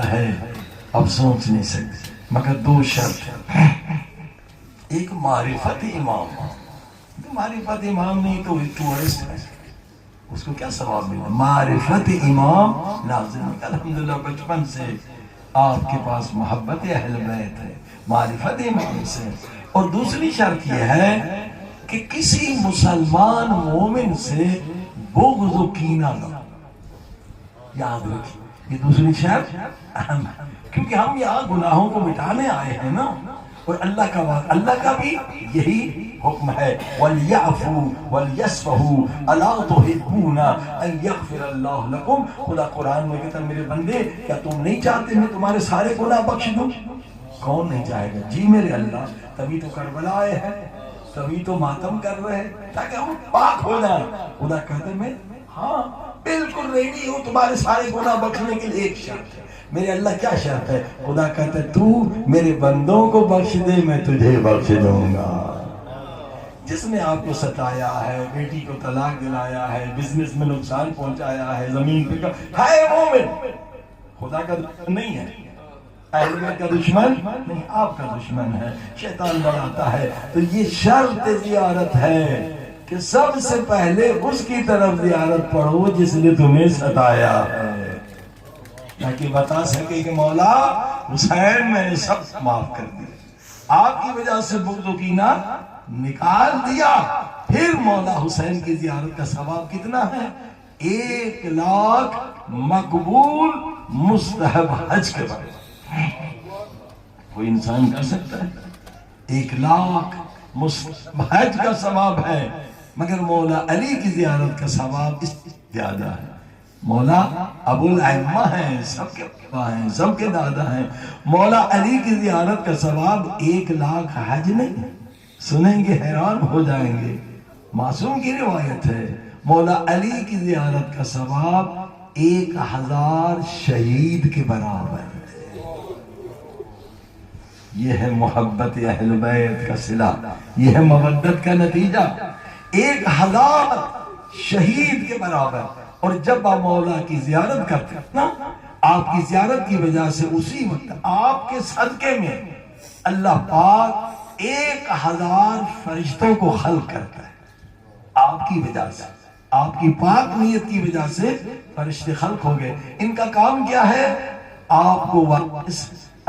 ہے اب سوچ نہیں سکتے مگر دو شرط ہے. ایک معرفت امام. معرفت امام نہیں تو ٹورسٹ ہے, اس کو کیا ثواب ملے؟ معرفت امام لازم. الحمدللہ بچپن سے آپ کے پاس محبت اہل بیت ہے, معرفت امام سے. اور دوسری شرط یہ ہے کہ کسی مسلمان مومن سے بغض و کینہ نہ. یاد رکھیں یہ دوسری شرط اہم ہے, کیونکہ ہم یہاں گناہوں کو مٹانے آئے ہیں نا. اور اللہ کا بھی یہی حکم ہے, وَلْيَعْفُوا وَلْيَصْفَحُوا أَلَا تُحِبُّونَ أَن يَغْفِرَ اللَّهُ لَكُمْ. خدا قرآن میں کہتا ہے میرے بندے کیا تم نہیں چاہتے میں تمہارے سارے گناہ بخش دوں؟ کون نہیں چاہے گا؟ جی میرے اللہ, تبھی تو کربلا آئے ہیں, تبھی تو ماتم کر رہے ہیں تاکہ ہم پاک ہو جائیں. خدا کہتے میں ہاں بالکل ریڈی ہوں تمہارے سارے گناہ بخشنے کے لیے. ایک شرط ہے. میرے اللہ کیا شرط ہے؟ خدا کہتا ہے تو میرے بندوں کو بخش دے میں تجھے بخش دوں گا. جس نے آپ کو ستایا ہے, بیٹی کو طلاق دلایا ہے, بزنس میں نقصان پہنچایا ہے, زمین پہ ہے مومن, خدا کا دشمن نہیں ہے, اہل بیت کا دشمن نہیں, آپ کا دشمن ہے. شیطان بڑھاتا ہے. تو یہ شرط زیارت ہے کہ سب سے پہلے اس کی طرف زیارت پڑھو جس نے تمہیں ستایا ہے, تاکہ بتا سکے کہ مولا حسین میں نے سب معاف کر دیا, آپ کی وجہ سے بغض و کینہ نکال دیا. پھر مولا حسین کی زیارت کا ثواب کتنا ہے؟ 1,00,000 مقبول مستحب حج کے بارے. کوئی انسان کر سکتا ہے؟ 1,00,000 مستحب حج کا ثواب ہے, مگر مولا علی کی زیارت کا ثواب اس سے زیادہ ہے. مولا ابو الائمہ ہیں, سب کے پاپا ہیں, سب کے دادا ہیں. مولا علی کی زیارت کا ثواب 1,00,000 حج نہیں ہے. سنیں گے حیران ہو جائیں گے, معصوم کی روایت ہے. مولا علی کی زیارت کا ثواب 1,000 شہید کے برابر ہے. یہ ہے محبت اہل بیت کا صلہ, یہ ہے مودت کا نتیجہ. 1,000 شہید کے برابر. اور جب آپ مولا کی زیارت کرتے ہیں نا, آپ کی زیارت کی وجہ سے اسی وقت آپ کے صدقے میں اللہ پاک 1,000 فرشتوں کو خلق کرتا ہے. آپ کی وجہ سے, آپ کی پاک نیت کی وجہ سے فرشتے خلق ہو گئے. ان کا کام کیا ہے؟ آپ کو واپس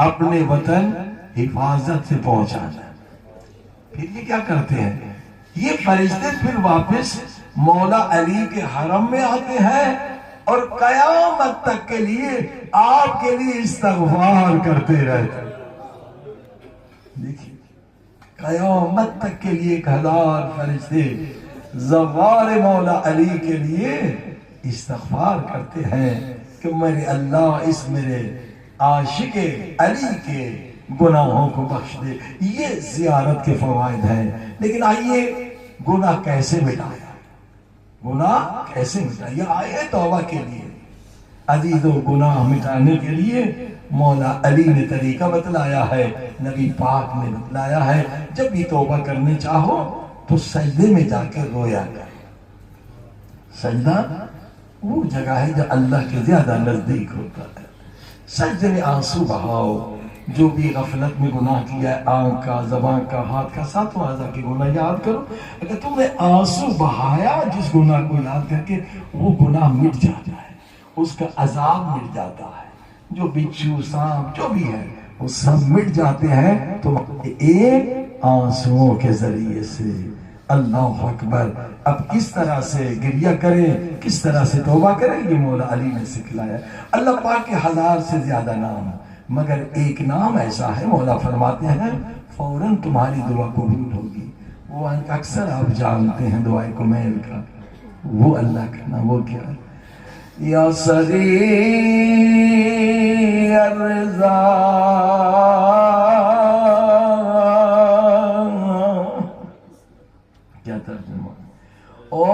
اپنے وطن حفاظت سے پہنچانا. پھر یہ کیا کرتے ہیں؟ یہ فرشتے پھر واپس مولا علی کے حرم میں آتے ہیں اور قیامت تک کے لیے آپ کے لیے استغفار کرتے رہتے ہیں. دیکھیے قیامت تک کے لیے 1,000 فرشتے زوار مولا علی کے لیے استغفار کرتے ہیں کہ میرے اللہ اس میرے عاشق علی کے گناہوں کو بخش دے. یہ زیارت کے فوائد ہیں. لیکن آئیے گناہ کیسے مٹایا, گناہ کیسے مٹایا؟ یہ آئے توبہ کے لیے. عزیزو گناہ مٹانے کے لیے مولا علی نے طریقہ بتلایا ہے, نبی پاک نے بتلایا ہے. جب بھی توبہ کرنے چاہو تو سجدے میں جا کے رویا کرو. سجدہ وہ جگہ ہے جو اللہ کے زیادہ نزدیک ہوتا ہے. سجدے میں آنسو بہاؤ. جو بھی غفلت میں گناہ کیا ہے, آنکھ کا, زبان کا, ہاتھ کا, 7 اعضاء کے گناہ یاد کرو. اگر تم نے آنسو بہایا جس گناہ کو یاد کر کے, وہ گناہ مٹ جاتا ہے, اس کا عذاب مٹ جاتا ہے. جو بچھو سانپ جو بھی ہے وہ سب مٹ جاتے ہیں. تو ایک آنسوؤں کے ذریعے سے اللہ اکبر. اب کس طرح سے گریہ کریں, کس طرح سے توبہ کریں, یہ مولا علی نے سکھلایا. اللہ پاک کے 1000 سے زیادہ نام, مگر ایک نام ایسا ہے مولا فرماتے ہیں فوراً تمہاری دعا قبول ہوگی. وہ اکثر آپ جانتے ہیں دعائے کمیل کا, وہ اللہ کا نام وہ کیا ہے؟ یا سری الرضا کیا ترجمہ؟ او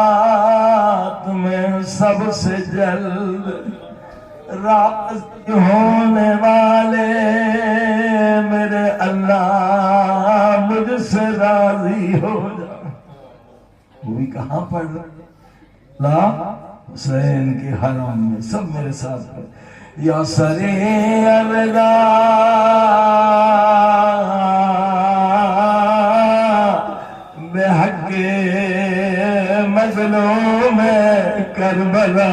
کائنات میں سب سے جلد راضی ہونے والے میرے اللہ مجھ سے راضی ہو جا. وہ بھی کہاں پڑھ رہا؟ لا حسین کے حرم میں سب میرے ساتھ پڑھ یا سرے الدا بحق مظلوم کربلا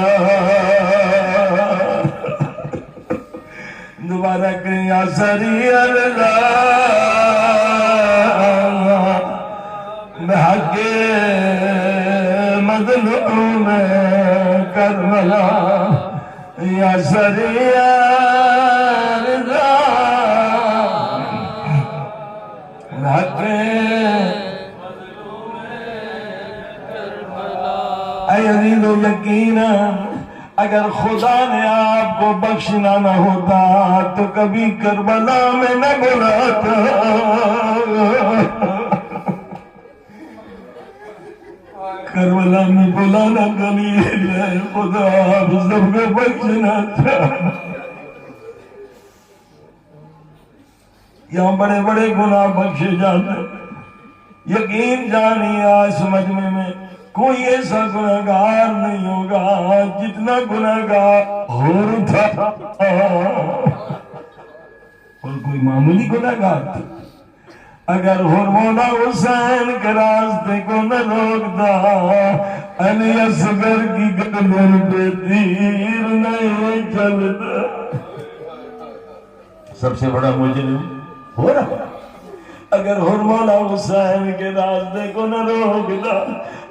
دوبارہ کریں یا سری الدا بحق مظلوم کربلا یا سری الدا بحق اے عزیز و یقینا اگر خدا نے آپ کو بخشنا نہ ہوتا تو کبھی کربلا میں نہ بلاتا کربلا میں بلانا دلیل ہے خدا آپ سب کو بخشنا چاہتا یہاں بڑے بڑے گناہ بخشے جاتے یقین جانیے آج سمجھنے میں کوئی ایسا گناہگار نہیں ہوگا جتنا گناہگار اور تھا اور کوئی معمولی گناہگار تھا اگر مولا حسین کے راستے کو نہ روکتا علی اصغر کی گردن پہ تیر نہیں چلتا سب سے بڑا مجرم ہو رہا اگر مولا حسین کے راستے کو نہ روکتا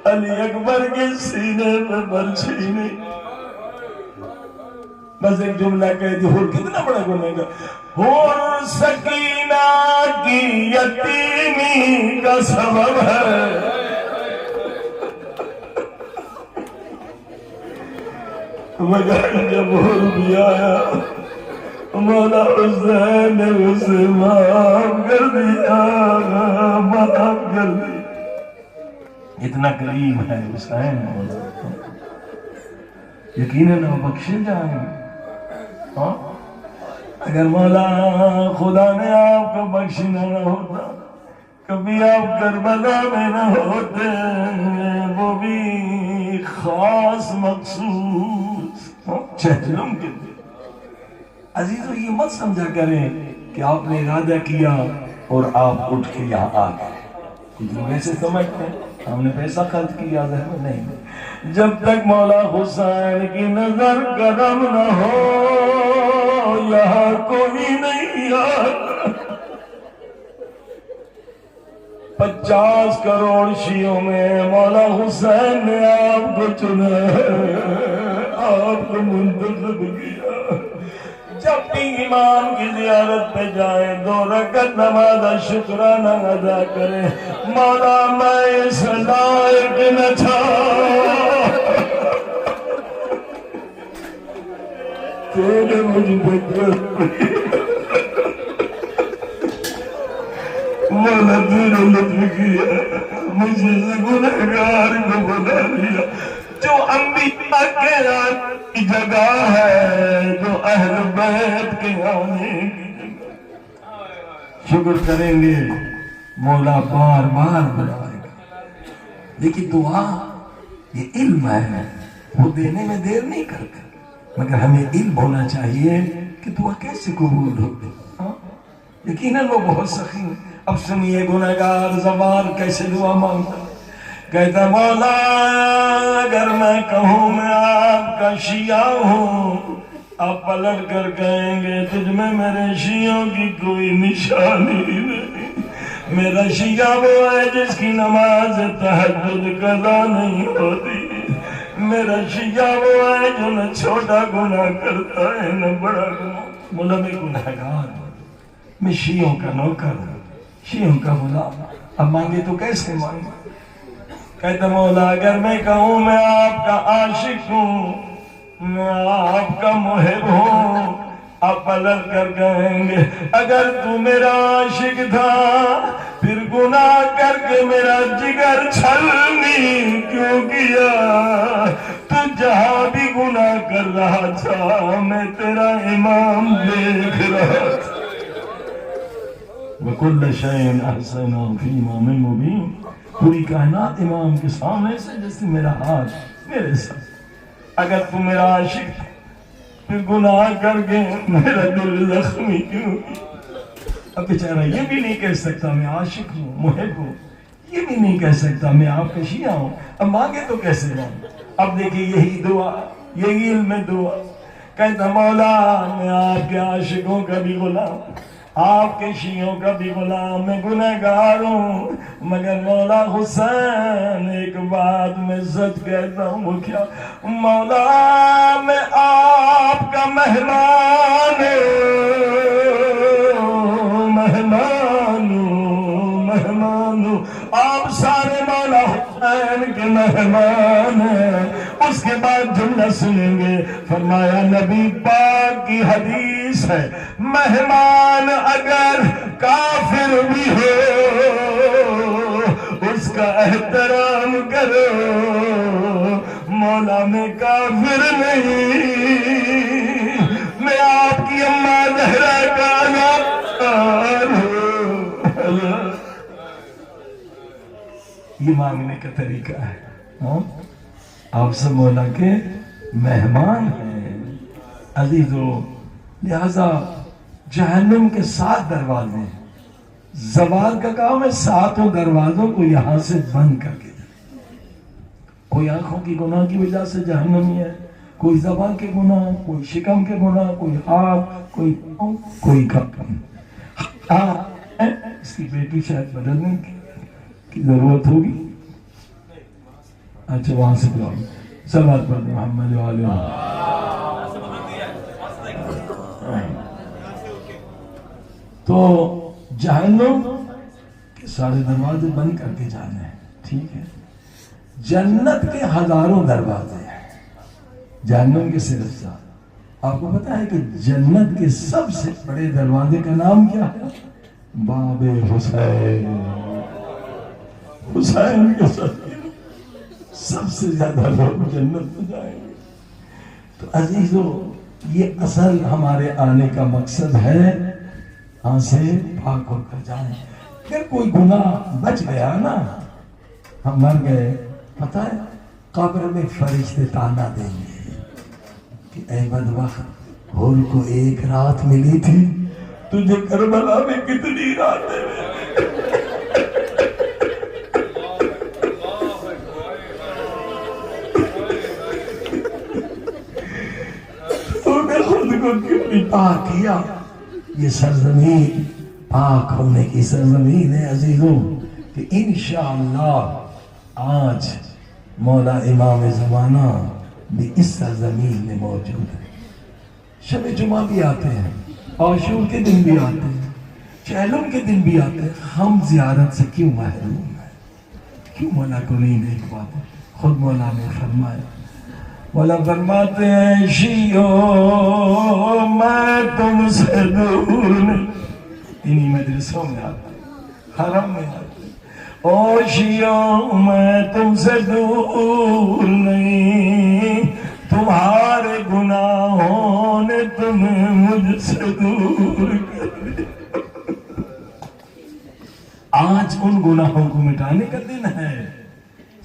علی اکبر کے سینے پہ برچھی نہیں بس ایک جملہ کہہ دی اور کتنا بڑا گناہ گا اور سکینہ کی یتیمی کا سبب ہے مگر جب اور بھی آیا مولا حسین نے اسے معاف کر دیا معاف کر دیا اتنا قریب ہے حسین یقیناً بخشے جائیں ہاں اگر مولا خدا نے آپ کو بخشنا نہ ہوتا کبھی آپ کربلا میں نہ ہوتے وہ بھی خاص مخصوص چہلم کے دے عزیزو یہ مت سمجھا کریں کہ آپ نے ارادہ کیا اور آپ اٹھ کے یہاں آ گئے کچھ لوگ ایسے سمجھتے ہیں ہم نے پیسہ خرچ کیا نہیں جب تک مولا حسین کی نظر قدم نہ ہو یہاں کوئی نہیں آتا 50 کروڑ شیعوں میں مولا حسین نے آپ کو چنا آپ کو منتخب کیا جب بھی امام کی زیارت پہ جائیں 2 رکعت نماز شکرانہ ادا کریں مولا میں اس لائق نہ تھا تیرے مجھ پہ مولا تیرے لطف کیا مجھے سے گنہگار کو بنا لیا جو انبیاء کے آنے کی جگہ ہے جو اہل بیت کے آنے کی جگہ شکر کریں گے مولا بار بار بلائے گا لیکن دعا یہ علم ہے وہ دینے میں دیر نہیں کرتا مگر ہمیں علم ہونا چاہیے کہ دعا کیسے قبول ہوگی یقیناً وہ بہت سخی اب سنیے گنہگار زبان کیسے دعا مانگتا کہتا مولا اگر میں کہوں میں آپ کا شیعہ ہوں آپ پلٹ کر کہیں گے تجھ میں میرے شیعوں کی کوئی نشانی نہیں میرا شیعہ وہ ہے جس کی نماز تہجد قضا نہیں ہوتی میرا شیعہ وہ ہے جو نہ چھوٹا گناہ کرتا ہے نہ بڑا گناہ مولا میں گناہگار میں شیعوں کا نوکر ہوں شیعوں کا غلام اب مانگے تو کیسے مانگے کہتا مولا اگر میں کہوں میں آپ کا عاشق ہوں میں آپ کا محب ہوں آپ پلٹ کر کہیں گے اگر تو میرا عاشق تھا پھر گناہ کر کے میرا جگر چھلنی کیوں کیا تو جہاں بھی گناہ کر رہا تھا میں تیرا امام دیکھ رہا تھا وَكُلَّ شَيْءٍ أَحْصَيْنَاهُ فِي إِمَامٍ مُبِينٍ پوری کائنات امام کے سامنے سے جیسے میرا ہاتھ میرے ساتھ اگر تو میرا عاشق تھا پھر گناہ کر کے میرا دل زخمی کیوں؟ اب بیچارہ یہ بھی نہیں کہہ سکتا میں عاشق ہوں محب ہوں، یہ بھی نہیں کہہ سکتا میں آپ کا شیعہ ہوں، اب مانگے تو کیسے مانگے؟ اب دیکھیں یہی دعا، یہی علم دعا، کہتا مولا میں آپ کے عاشقوں کا بھی غلام، آپ کے شیعوں کا بھی غلام، میں گنہگار ہوں، مگر مولا حسین ایک بات میں سچ کہتا ہوں، وہ کیا؟ مولا میں آپ کا مہمان ہوں، آپ سارے مولا حسین کے مہمان ہیں۔ اس کے بعد جملہ سنیں گے، فرمایا نبی پاک کی حدیث ہے، مہمان اگر کافر بھی ہو اس کا احترام کرو، مولا میں کافر نہیں، میں آپ کی اماں زہرا کا نام ہوں۔ یہ مانگنے کا طریقہ ہے، آپ سب مولا کے مہمان ہیں عزیزو۔ لہذا جہنم کے 7 دروازے ہیں، زوال کا کام ہے 7 دروازوں کو یہاں سے بند کر کے جائے۔ کوئی آنکھوں کی گناہ کی وجہ سے جہنمی ہے، کوئی زبان کے گناہ، کوئی شکم کے گناہ، کوئی آنکھ، کوئی کپن۔ اس کی بیٹی شاید بدلنے کی ضرورت ہوگی، اچھا وہاں سے بلاؤ، صلوات پر محمد علیہ۔ تو جہنم کے سارے دروازے بند کر کے جانے ہیں، ٹھیک ہے؟ جنت کے ہزاروں دروازے ہیں، جہنم کے صرف 7۔ آپ کو پتا ہے کہ جنت کے سب سے بڑے دروازے کا نام کیا ہے؟ باب حسین، حسین کے سب سے زیادہ لوگ جنت میں جائیں گے۔ تو عزیزو یہ اصل ہمارے آنے کا مقصد ہے، ہاں سے پاک ہو کر جائیں۔ پھر کوئی گناہ بچ گیا نا، ہم مر گئے، پتہ ہے قبر میں فرشتے تانا دیں گے کہ اے بدبخت، حور کو 1 رات ملی تھی، تجھے کربلا میں کتنی راتیں ملی؟ کیوں پاک کیا؟ یہ سرزمین پاک ہونے کی سرزمین ہے عزیزوں، کہ انشاءاللہ آج مولا امام زمانہ بھی اس سرزمین میں موجود ہے۔ شب جمعہ بھی آتے ہیں، عاشور کے دن بھی آتے ہیں، چہلم کے دن بھی آتے ہیں، ہم زیارت سے کیوں محروم ہیں؟ کیوں مولا کو نہیں دیکھ پاتے؟ خود مولا نے فرمایا، مولا فرماتے ہیں شیعو میں تم سے دور نہیں، انہی مجلسوں میں آتے حرم میں آتے، او شیعو میں تم سے دور نہیں، تمہارے گناہوں نے تمہیں مجھ سے دور کر دیا۔ آج ان گناہوں کو مٹانے کا دن ہے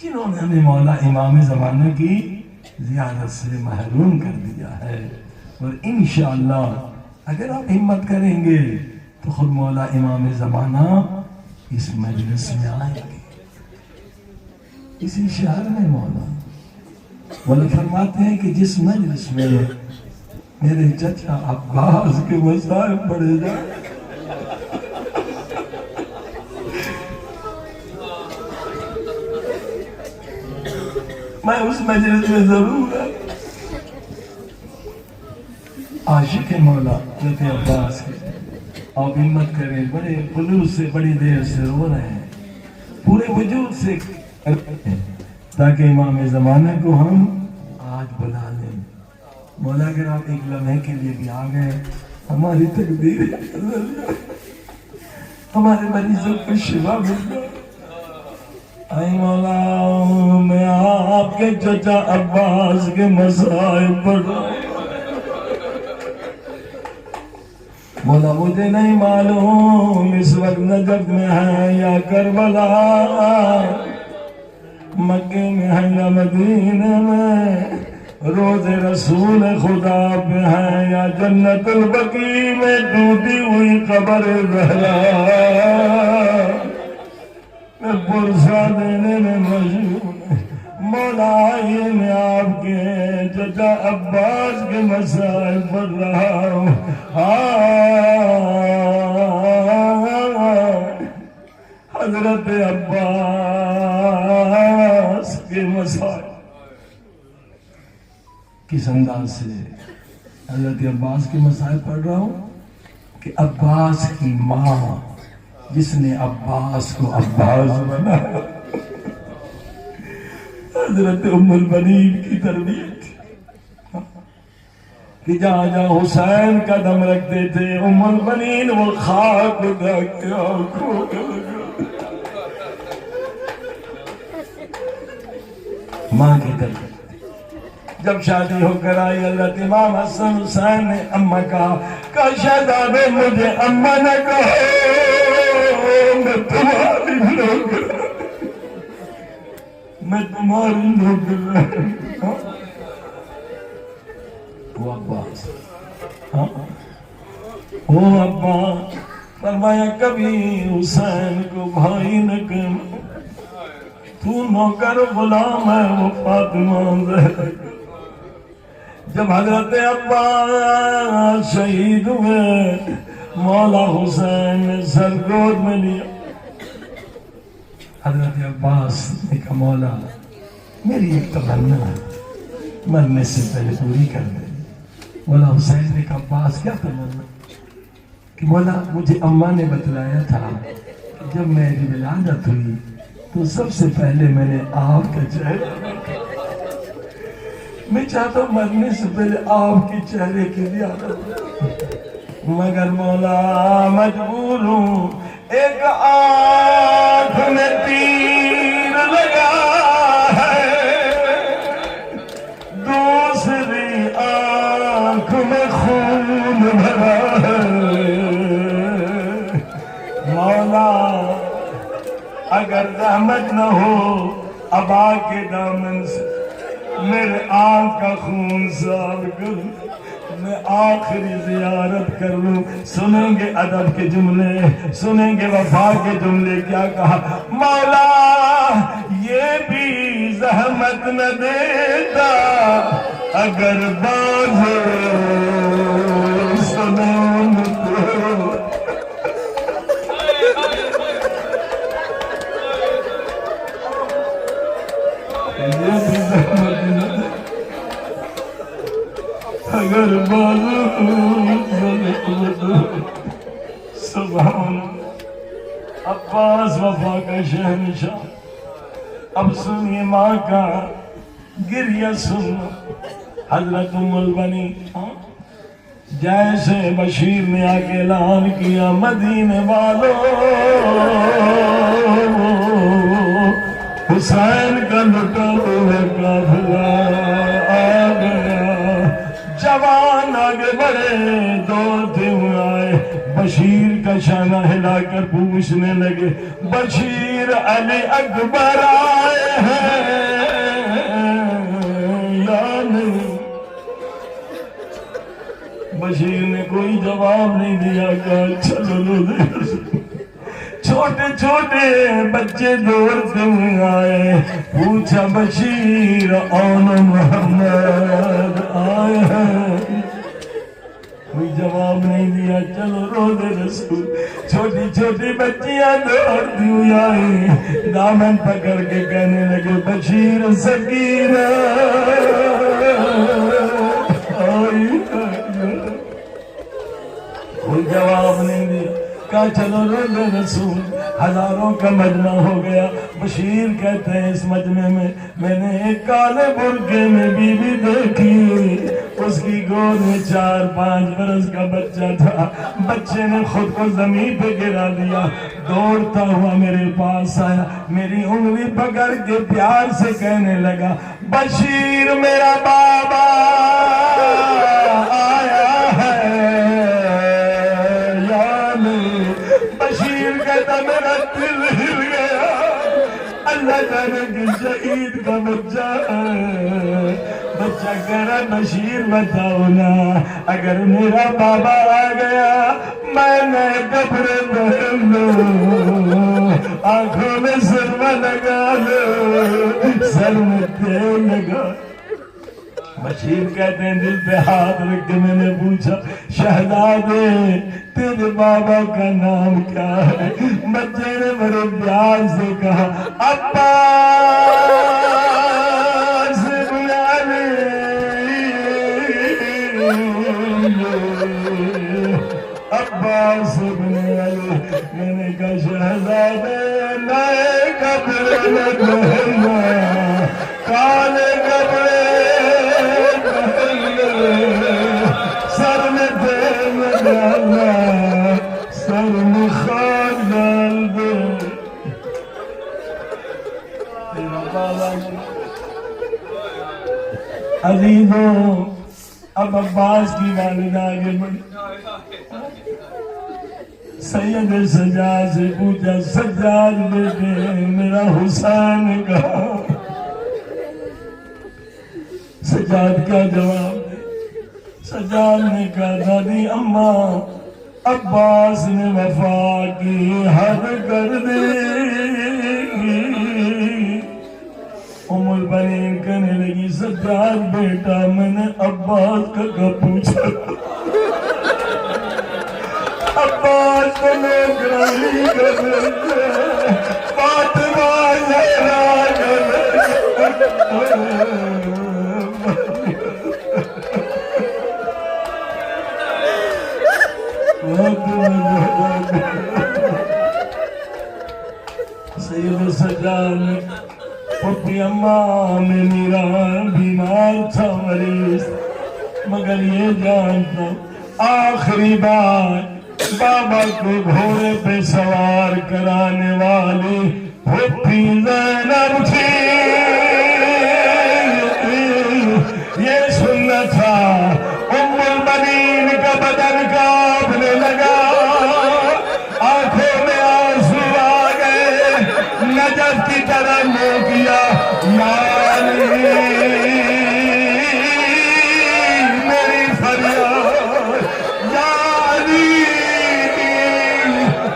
جنہوں نے ہمیں مولا امام زمانہ کی زیارت سے محروم کر دیا ہے، اور انشاءاللہ اگر آپ ہمت کریں گے تو خود مولا امام زمانہ اس مجلس میں آئیں گے، اسی شہر میں مولا فرماتے ہیں کہ جس مجلس میں میرے چچا عباس کے مسائل پڑے جائیں میں اس مجلس میں ضرور ہے۔ عاشق مولا حضرت عباس کے، آپ ہمت کریں، بڑے خلوص سے بڑی دیر سے رو رہے ہیں، پورے وجود سے تاکہ امام زمانہ کو ہم آج بلا لیں۔ مولا اگر آپ ایک لمحے کے لیے بھی آ گئے، ہماری تقدیر ہمارے مریضوں کو شفا مل جائے۔ اے مولا میں آپ کے چچا عباس کے مسائل پر مولا مجھے نہیں معلوم اس وقت نجف میں ہے یا کربلا، مکے میں ہے یا مدینہ میں، روز رسول خدا پہ ہے یا جنت البقیع میں ٹوٹی ہوئی قبر زہرا میں پرسہ دینے میں مشغول مولا آئیے میں آپ کے چچا عباس کے مسائل پڑھ رہا ہوں حضرت عباس کے مسائل کس انداز سے حضرت عباس کے مسائل پڑھ رہا ہوں کہ عباس کی ماں جس نے عباس کو عباس بنایا حضرت ام البنین کی تربیت تھی کہ جہاں جہاں حسین کا دم رکھتے تھے ام البنین وہ خاک دیکھ کے آنکھوں کے ماں کی تربیت جب شادی ہو کر آئی حضرت امام حسن حسین نے اماں کہا شہزادے مجھے اماں نے کہا میں تمہاری نوکر میں تمہاری نوکر وہ عباس وہ عباس فرمایا کبھی حسین کو بھائی نہ کہنا تو نوکر غلام ہے وہ فاطمہ زہرا جب حضرت عباس شہید ہوئے مولا حسین نے سر گود میں لیا حضرت عباس نے کہا مولا میری ایک تمنا ہے مرنے سے پہلے پوری کر دے مولا حسین نے کہا عباس کیا تمنا کہ مولا مجھے اماں نے بتلایا تھا کہ جب میری ولادت ہوئی تو سب سے پہلے میں نے آپ کا چہرہ میں چاہتا ہوں مرنے سے پہلے آپ کے چہرے کی زیارت مگر مولا مجبور ہوں ایک آنکھ میں تیر لگا ہے دوسری آنکھ میں خون بھرا ہے مولا اگر رحمت نہ ہو ابا کے دامن سے میرے آنکھ کا خون صاف کروں میں آخری زیارت کر لوں سنیں گے ادب کے جملے سنیں گے وفا کے جملے کیا کہا مولا یہ بھی زحمت نہ دیتا اگر باز سنوں تو یہ بھی زحمت نہ دے اگر سبحان عباس وفا کا شہنشاہ اب سنیے ماں کا گریہ سن حضرت ام البنین جیسے بشیر نے آ کے اعلان کیا مدینے والوں حسین کا لٹا ہوا قافلہ آ گیا جوان آگے بڑھے دوڑتے ہوئے آئے بشیر کا شانہ ہلا کر پوچھنے لگے بشیر علی اکبر آئے ہیں یا نہیں بشیر نے کوئی جواب نہیں دیا کہا چلو لو چھوٹے چھوٹے بچے دوڑتے ہوئے آئے پوچھا بشیر اون محمد آئے ہیں کوئی جواب نہیں دیا چلو روز رسول چھوٹی چھوٹی بچیاں دوڑتی ہوئی آئی دامن پکڑ کے کہنے لگے بشیر سکینہ آئی کوئی جواب نہیں دیا کہا چلو روز رسول ہزاروں کا مجمع ہو گیا بشیر کہتے ہیں اس مجمع میں نے ایک کالے برقعے میں بی بی دیکھی اس کی گود میں 4-5 برس کا بچہ تھا بچے نے خود کو زمین پہ گرا دیا دوڑتا ہوا میرے پاس آیا میری انگلی پکڑ کے پیار سے کہنے لگا بشیر میرا بابا آیا ہے بشیر کہتا میرا دل ہل گیا اللہ جانے کہ شہید کا بچہ ہے بچہ چکر بشیر بتاؤ نا، اگر میرا بابا آ گیا میں نے کپڑے پہن لوں، آنکھوں میں سرما لگا لوں، سر میں تیل لگا۔ بشیر کہتے ہیں دل پہ ہاتھ رکھ کے میں نے پوچھا شہزادے تیرے بابا کا نام کیا ہے؟ بچے نے بڑے پیار سے کہا عباس بن علی، عباس بن علی۔ میں نے کہا شہزادے نئے کپڑے نہ پہننا، کالے کپڑے سر میں تیل ڈالنا، سر میں خاک ڈال دے۔ عزیزوں اب عباس کی والدہ آگے بڑھی، سید سجاد سے پوچھا سجاد بیٹے میرا حسین کہا؟ سجاد کیا جواب دے؟ سجاد نے کہا دادی اماں عباس نے وفا کی حد کر دی۔ ام البنین کہنے لگی سجاد بیٹا میں نے عباس کا پوچھا، عباس کو نوکرائی کر رہے، فاطمہ زہرا کر رہے۔ سید سجاد نے پپی اماں میں میرا بیمار تھا مریض، مگر یہ جانتا آخری بار بابا کو گھوڑے پہ سوار کرانے والی پپی زینب تھی۔ یہ سننا تھا ام البنین کا بدن کانپنے لگا، آنکھوں میں آنسو آ گئے، نجف کی طرح منہ کیا یا علی میری فریاد، یا علی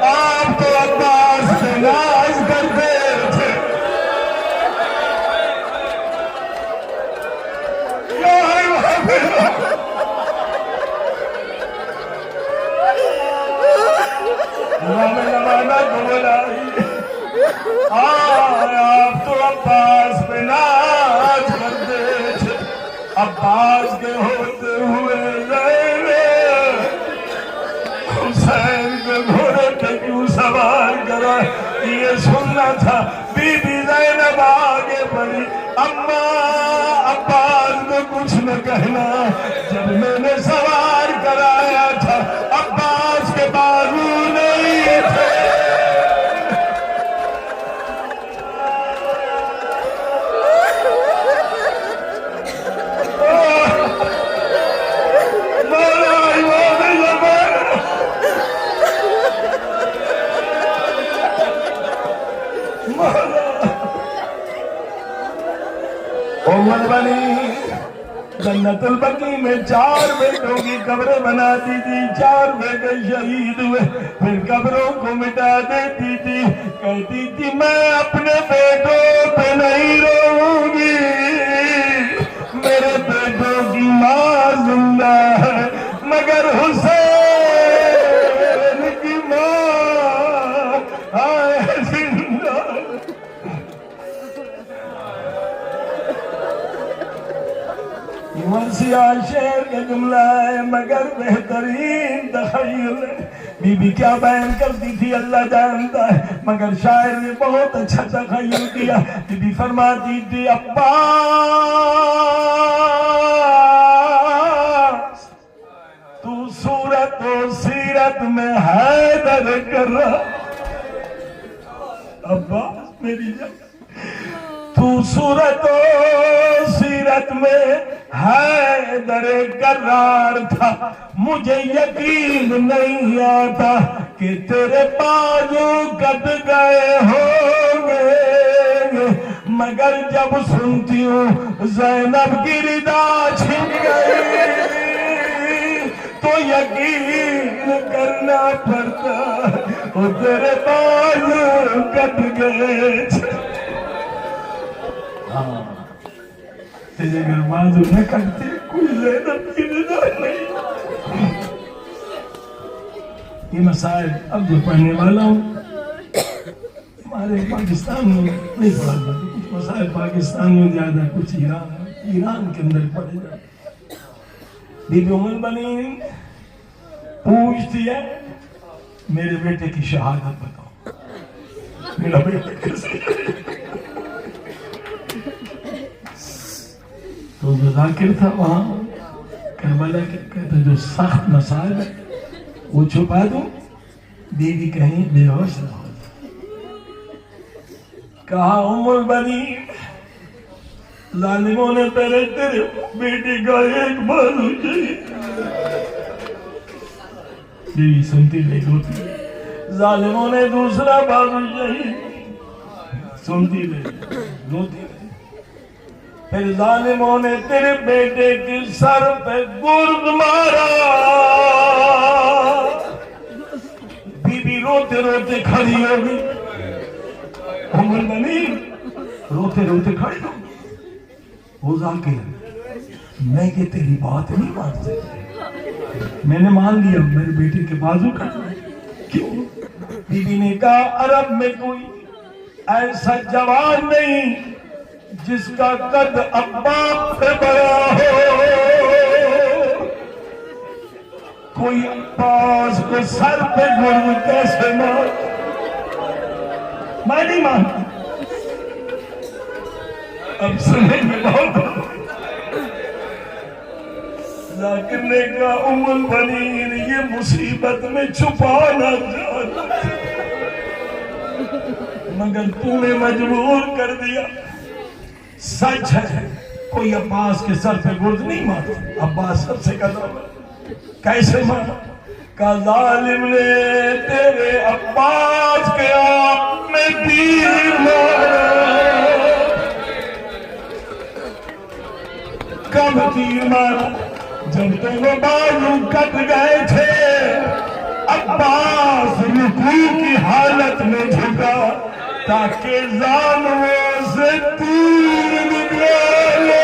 آپ تو عباس سے ناز کرتے تھے، آپ تو عباس پہ ناز کرتے تھے، عباس کے ہوتے ہوئے زینب حسین کے گھوڑے پہ کیوں سوار کرا؟ یہ سننا تھا۔ بی بی زینب آگے بڑھی، اماں عباس کو کچھ نہ کہنا، جب میں نے سوار کرایا تھا عباس کے بازو نہیں تھے۔ امر بنی جنت البقیع میں 4 بیٹوں کی قبریں بناتی تھی، 4 بیٹے شہید ہوئے، پھر قبروں کو مٹا دیتی تھی، کہتی تھی میں اپنے بیٹوں پہ نہیں روؤں گی، میرے بیٹوں کی ماں زندہ ہے مگر حسین کی ماں آئے زندہ۔ مرثیہ شعر کا جملہ ہے مگر بہترین تخیل ہے۔ بی بی کیا بیان کرتی تھی اللہ جانتا ہے، مگر شاعر نے بہت اچھا تخیل کیا۔ بی بی فرماتی تھی عباس تو صورت و سیرت میں حیدر کر رہا، عباس میری جان تو صورت و سیرت میں حیدر کرار تھا، مجھے یقین نہیں آتا کہ تیرے بازو کٹ گئے ہوں گے، مگر جب سنتی ہوں زینب کی ردا چھن گئی تو یقین کرنا پڑتا وہ تیرے بازو کٹ گئے. ہاں تیرے اگر بازو نہ کٹتے کوئی زینب کی ردا نہیں. یہ مسائل اب جو پڑھنے والا ہوں ہمارے پاکستان میں نہیں پڑھا جاتے. کچھ مسائل پاکستان میں زیادہ, کچھ ایران کے اندر پڑھے جاتے. بی بی ام البنین پوچھتی ہے میرے بیٹے کی شہادت بتاؤ, میرا بیٹا کیسے. تو جو ذاکر تھا وہاں کربلا کے کہتا جو سخت مسائل ہے وہ چھپا دوں, بیوی کہیں بے ہوش نہ ہو. کہا ام البنین ظالموں نے پہلے تیرے بیٹی کا ایک بازو چاہیے. بیوی سنتی رہی روتی, ظالموں نے دوسرا بازو چاہیے, سنتی رہی روتی رہی. پھر ظالموں نے تیرے بیٹے کے سر پہ گرد مارا. بیوی روتے روتے کھڑی ہو گئی. ام البنین روتے روتے کھڑی ہو گئی. وہ ذاکر میں کہ تیری بات نہیں مان سکتی, میں نے مان لیا میرے بیٹے کے بازو کٹ گئے. کیوں؟ بیوی نے کہا عرب میں کوئی ایسا جوان نہیں جس کا قد عباس سے بڑا ہو. کوئی عباس کو سر پہ گرد کیسے مار. میں نہیں مانتا. اب سنیں گے بہت. ذاکر نے کہا ام البنین یہ مصیبت میں چھپانا چاہتا مگر تو نے مجبور کر دیا. سچ ہے کوئی عباس کے سر پہ گرد نہیں مارتا. عباس سب سے کہتا کیسے مارا. کہ ظالم نے تیرے عباس کے آپ میں تیر مارا. کب تیر مارا؟ جب دونوں بازو کٹ گئے تھے. عباس رکوع کی حالت میں جھکا تاکہ زانوں سے تیر نکالے.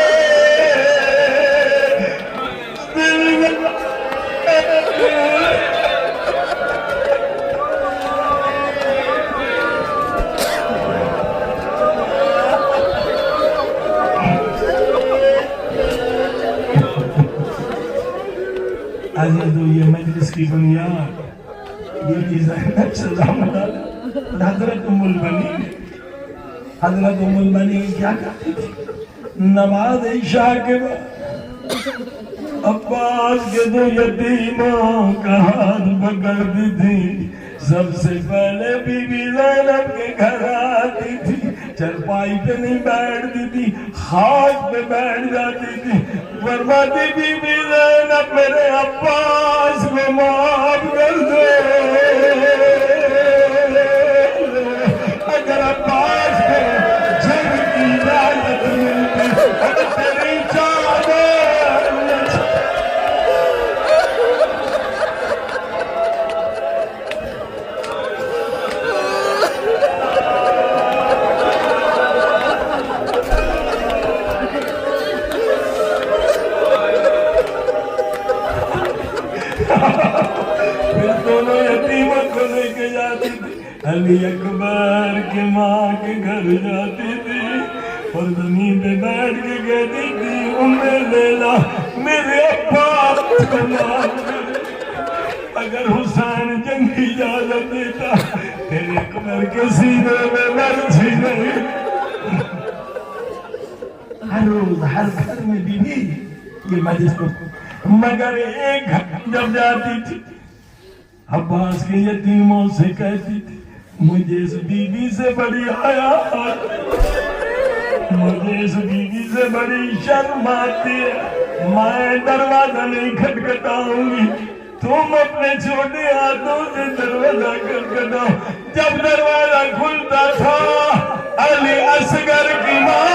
عزیزو یہ مجلس کی بنیاد یہ بھی زینب سلام اللہ حضرت ام البنین. حضرت ام البنین کیا کرتی تھی؟ نماز عشاء کے بعد عباس کے دو یتیموں کا ہاتھ پکڑتی تھی. سب سے پہلے بی بی زینب کے گھر آتی تھی. چرپائی پہ نہیں بیٹھتی تھی, خاک پہ بیٹھ جاتی تھی. فرماتی بی بی زینب میرے عباس کو معاف کر دے. اگر عباس کو جنگ کی اجازت ملتی تو تیری چادر علی اکبر کے ماں کے گھر جاتی تھی اور زمین پہ بیٹھ کے کہتی تھی ام لیلا میرے عباس کو معاف کر. اگر حسین جنگ کی اجازت دیتا تیرے اکبر کے سینے میں مرچی نہیں. ہر روز ہر گھر میں بیوی یہ مجلس کو مگر ایک گھر جب جاتی تھی عباس کے یتیموں سے کہتی تھی مجھے اس بیوی سے بڑی حیا, مجھے اس بیوی سے بڑی شرم آتی ہے. میں دروازہ نہیں کھٹکھٹاؤں گی, تم اپنے چھوٹے ہاتھوں سے دروازہ کھٹکھٹاؤ. جب دروازہ کھلتا تھا علی اصغر کی ماں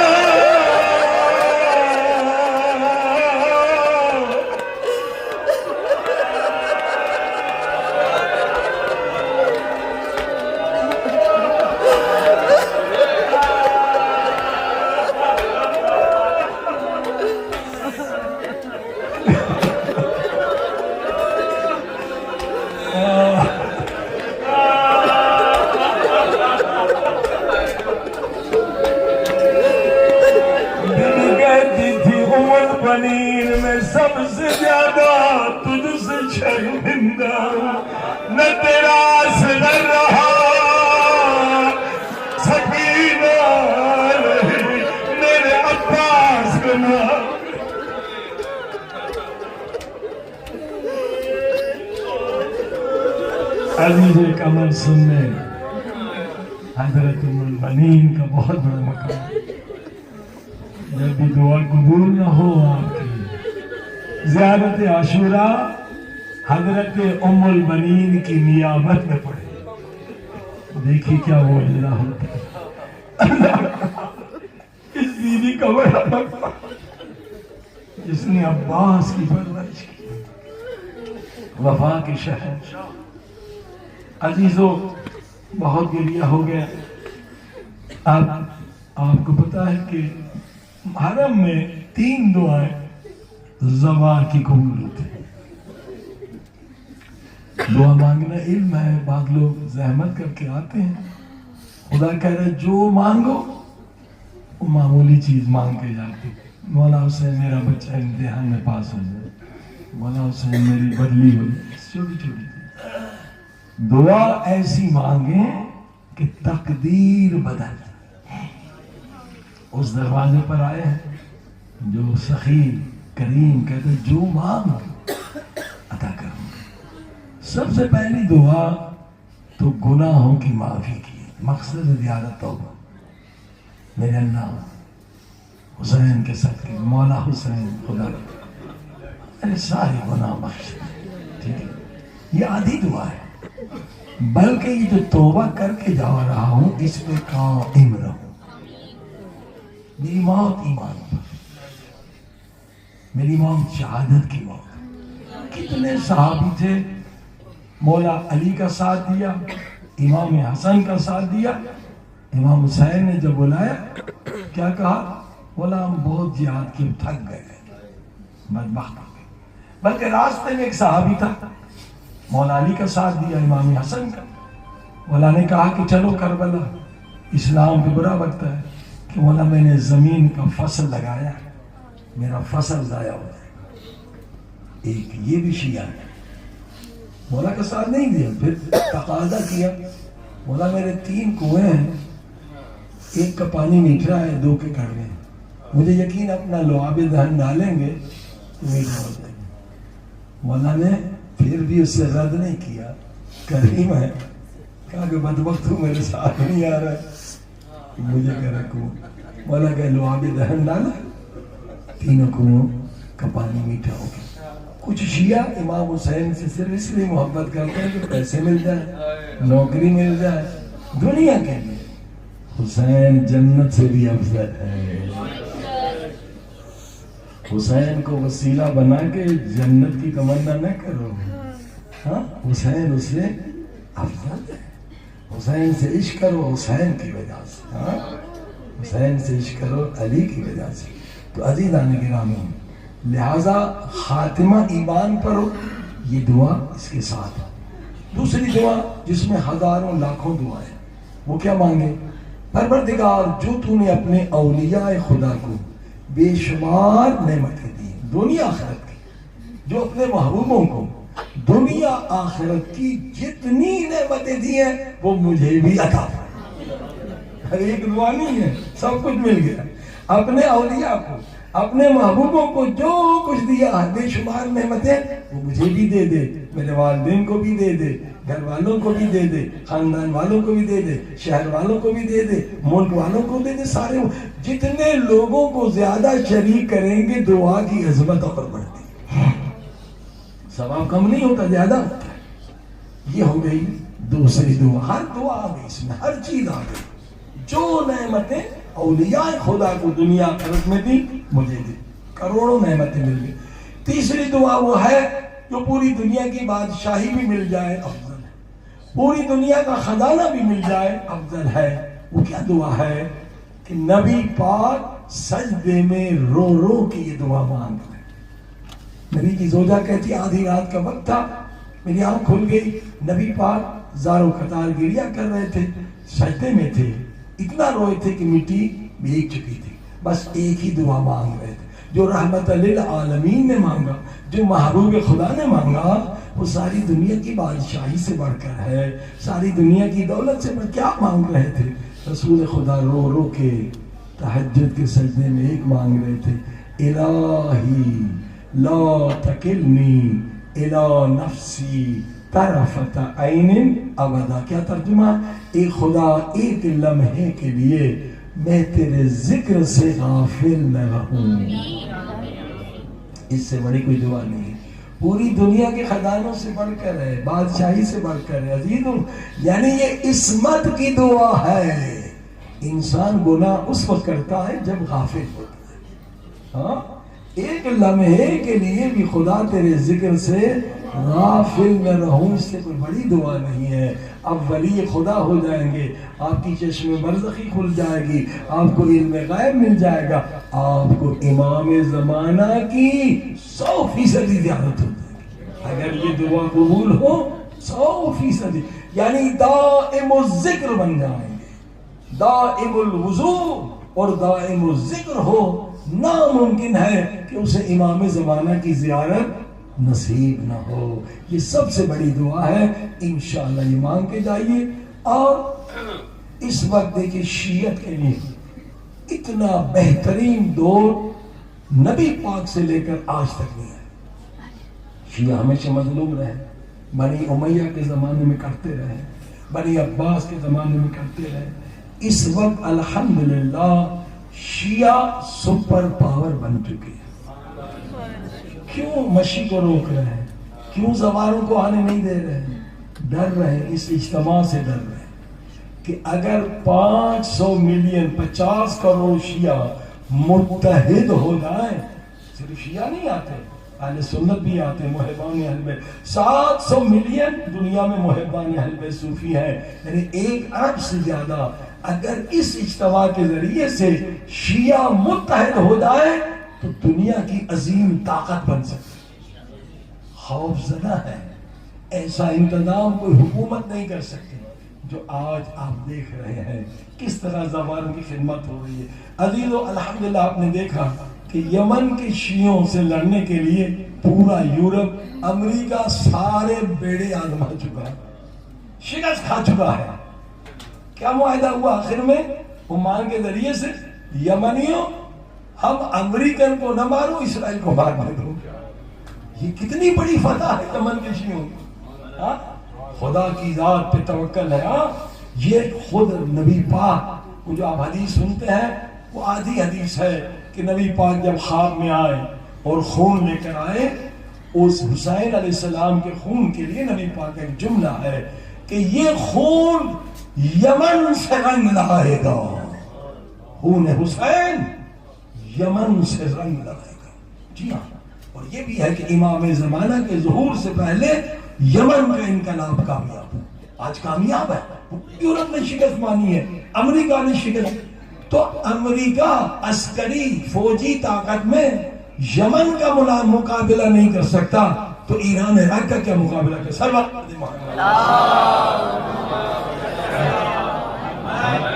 میں سب سے زیادہ تجھ سے شرمندہ نہ تیرا اصغر رہا سکینہ نہیں میرے عباس کا نام عزیز کمر سننے حضرت ام البنین کا بہت بڑا مقام جب بھی دعا قبول نہ ہو آپ کی زیارت عاشورہ حضرت ام البنین کی نیابت میں پڑے دیکھیں کیا وہ اجرا ہوتا ہے اس بیوی کا بڑا مقام جس نے عباس کی پرورش کی وفا کے شہنشاہ عزیزو بہت گریہ ہو گیا آپ کو پتا ہے کہ حرم میں 3 دعائیں زوال کی قبول ہوتی ہیں دعا مانگنا علم ہے بعض لوگ زحمت کر کے آتے ہیں خدا کہہ رہے جو مانگو وہ معمولی چیز مانگ کے جاتے مولا حسین میرا بچہ امتحان میں پاس ہو جائے مولا حسین میری بدلی ہو جائے چھوٹی چھوٹی چیز دعا ایسی مانگیں کہ تقدیر بدل اس دروازے پر آئے ہیں جو سخی کریم کہتے ہیں جو مانگ عطا کروں گا سب سے پہلی دعا تو گناہوں کی معافی کی مقصد زیادہ توبہ میرے اللہ حسین کے ساتھ کی مولا حسین خدا میرے سارے گناہ بخش ٹھیک ہے یہ آدھی دعا ہے بلکہ یہ جو توبہ کر کے جا رہا ہوں اس پہ قائم رہوں میری موت ایمان پر میری موت شہادت کی موت کتنے صحابی تھے مولا علی کا ساتھ دیا امام حسن کا ساتھ دیا امام حسین نے جب بلایا کیا کہا بولا ہم بہت جہاد کے تھک گئے بدبخت ہو گئے بلکہ راستے میں ایک صحابی تھا مولا علی کا ساتھ دیا امام حسن کا مولا نے کہا کہ چلو کربلا اسلام پہ برا بگتا ہے کہ مولا میں نے زمین کا فصل لگایا میرا فصل ضائع ہو جائے ایک یہ بھی شیعہ ہے مولا کا ساتھ نہیں دیا پھر تقاضا کیا مولا میرے 3 کنویں ہیں ایک کا پانی میٹھا ہے 2 کے کڑوے ہیں مجھے یقین اپنا لعاب دہن ڈالیں گے تو میٹھا ہو جائے گا مولا نے پھر بھی اس سے رد نہیں کیا کریم ہے کہا کہ بدبخت تو میرے ساتھ نہیں آ رہا ہے مجھے کہہ رکھو مولا کہ لعاب دہن ڈالا 3 کنووں کا پانی میٹھا ہو گیا کچھ شیعہ امام حسین سے صرف اس لیے محبت کرتے ہیں کہ پیسے مل جائے نوکری مل جائے دنیا کے لیے حسین جنت سے بھی افضل ہے حسین کو وسیلہ بنا کے جنت کی تمنا نہ کرو ہاں حسین اس سے افضل ہے حسین سے عشق کرو حسین کی وجہ سے ہاں حسین سے عشق کرو علی کی وجہ سے تو عزیزان گرامی لہذا خاتمہ ایمان پر ہو یہ دعا اس کے ساتھ ہے دوسری دعا جس میں ہزاروں لاکھوں دعائیں وہ کیا مانگے پروردگار جو تو نے اپنے اولیاء خدا کو بے شمار نعمتیں دی دنیا آخرت کی جو اپنے محبوبوں کو دنیا آخرت کی جتنی نعمتیں دی ہیں وہ مجھے بھی عطا فرما ایک دعا نہیں ہے سب کچھ مل گیا اپنے اولیاء کو اپنے محبوبوں کو جو کچھ دیا بے شمار نعمتیں وہ مجھے بھی دے دے میرے والدین کو بھی دے دے گھر والوں کو بھی دے دے خاندان والوں کو بھی دے دے شہر والوں کو بھی دے دے ملک والوں کو دے دے سارے جتنے لوگوں کو زیادہ شریک کریں گے دعا کی عظمت اور بڑھتی ثواب کم نہیں ہوتا زیادہ ہوتا ہے یہ ہو گئی دوسری دعا ہر دعا آ گئی اس میں ہر چیز آ گئی جو نعمتیں اولیاء خدا کو دنیا آخرت میں دی مجھے دی، کروڑوں نعمتیں مل گئی۔ تیسری دعا وہ ہے جو پوری دنیا کی بادشاہی بھی مل جائے افضل ہے، پوری دنیا کا خزانہ بھی مل جائے افضل ہے۔ وہ کیا دعا ہے کہ نبی پاک سجدے میں رو رو کے یہ دعا مانگ رہے۔ نبی کی زوجہ کہتی آدھی رات کا وقت تھا، میری آنکھ کھل گئی، نبی پاک زارو قطار گریا کر رہے تھے، سجدے میں تھے، اتنا روئے تھے کہ مٹی بھیگ چکی تھی، بس ایک ہی دعا مانگ رہے تھے جو رحمت للعالمین نے مانگا، جو محبوب خدا نے مانگا، وہ ساری دنیا کی بادشاہی سے بڑھ کر ہے، ساری دنیا کی دولت سے بڑھ کیا مانگ رہے تھے؟ رسول خدا رو رو کے تہجد کے سجدے میں ایک مانگ رہے تھے، الہی لا تکلنی الی نفسی طرفت عین ابدا۔ کیا ترجمہ؟ اے خدا ایک لمحے کے لیے میں تیرے ذکر سے غافل نہ رہوں۔ اس سے بڑی کوئی دعا نہیں ہے، پوری دنیا کے خزانوں سے بڑھ کر ہے، بادشاہی سے بڑھ کر ہے عزیزوں، یعنی یہ عصمت کی دعا ہے۔ انسان گناہ اس وقت کرتا ہے جب غافل ہوتا ہے، ہاں ایک لمحے کے لیے بھی خدا تیرے ذکر سے غافل نہ رہوں، اس سے کوئی بڑی دعا نہیں ہے۔ اب ولی خدا ہو جائیں گے، آپ کی چشم برزخی کھل جائے گی، آپ کو علم غیب مل جائے گا، آپ کو امام زمانہ کی 100% زیارت ہو جائے گی اگر یہ دعا قبول ہو، 100%، یعنی دائم الذکر بن جائیں گے، دائم الوضو اور دائم الذکر ہو۔ ناممکن ہے کہ اسے امام زمانہ کی زیارت نصیب نہ ہو۔ یہ سب سے بڑی دعا ہے، انشاءاللہ یہ مانگ کے جائیے۔ اور اس وقت دیکھیں شیعت کے لیے اتنا بہترین دور نبی پاک سے لے کر آج تک نہیں ہے۔ شیعہ ہمیشہ مظلوم رہے، بنی امیہ کے زمانے میں کرتے رہے، بنی عباس کے زمانے میں کرتے رہے۔ اس وقت الحمدللہ شیعہ سپر پاور بن چکے ہیں۔ کیوں مشی کو روک رہے ہیں؟ کیوں زواروں کو آنے نہیں دے رہے ہیں؟ ڈر رہے ہیں، اس اجتماع سے ڈر رہے ہیں کہ اگر 500 ملین 50 کروڑ شیعہ متحد ہو جائیں، صرف شیعہ نہیں آتے، اہل سنت بھی آتے، محبان اہل بیت، 700 ملین دنیا میں محبان اہل بیت صوفی ہیں، یعنی 1 ارب سے زیادہ۔ اگر اس اجتماع کے ذریعے سے شیعہ متحد ہو جائے تو دنیا کی عظیم طاقت بن سکتی۔ خوف زدہ ہے، ایسا انتظام کوئی حکومت نہیں کر سکتی جو آج آپ دیکھ رہے ہیں کس طرح زواروں کی خدمت ہو رہی ہے۔ عزیزو الحمدللہ آپ نے دیکھا کہ یمن کے شیعوں سے لڑنے کے لیے پورا یورپ، امریکہ سارے بیڑے آزما چکا ہے، شکست کھا چکا ہے۔ کیا معاہدہ ہوا آخر میں؟ عمان کے ذریعے سے، یمنیوں ہم امریکن کو نہ مارو، اسرائیل کو مار دو۔ یہ کتنی بڑی فتح ہے یمن کے شیعوں کی۔ خدا کی ذات پہ توکل ہے۔ یہ خود نبی پاک کو جو آپ حدیث سنتے ہیں وہ آدھی حدیث ہے کہ نبی پاک جب خواب میں آئے اور خون لے کر آئے، اس حسین علیہ السلام کے خون کے لیے نبی پاک کا ایک جملہ ہے کہ یہ خون یمن سے رنگ لائے گا، خون حسین یمن سے رنگ لائے گا۔ جی ہاں، اور یہ بھی ہے کہ امام زمانہ کے ظہور سے پہلے یمن کا انقلاب کامیاب، آج کامیاب ہے۔ یورپ نے شکست مانی ہے، امریکہ نے شکست، تو امریکہ عسکری فوجی طاقت میں یمن کا مقابلہ نہیں کر سکتا، تو ایران عراق کا کیا مقابلہ کر سکتا؟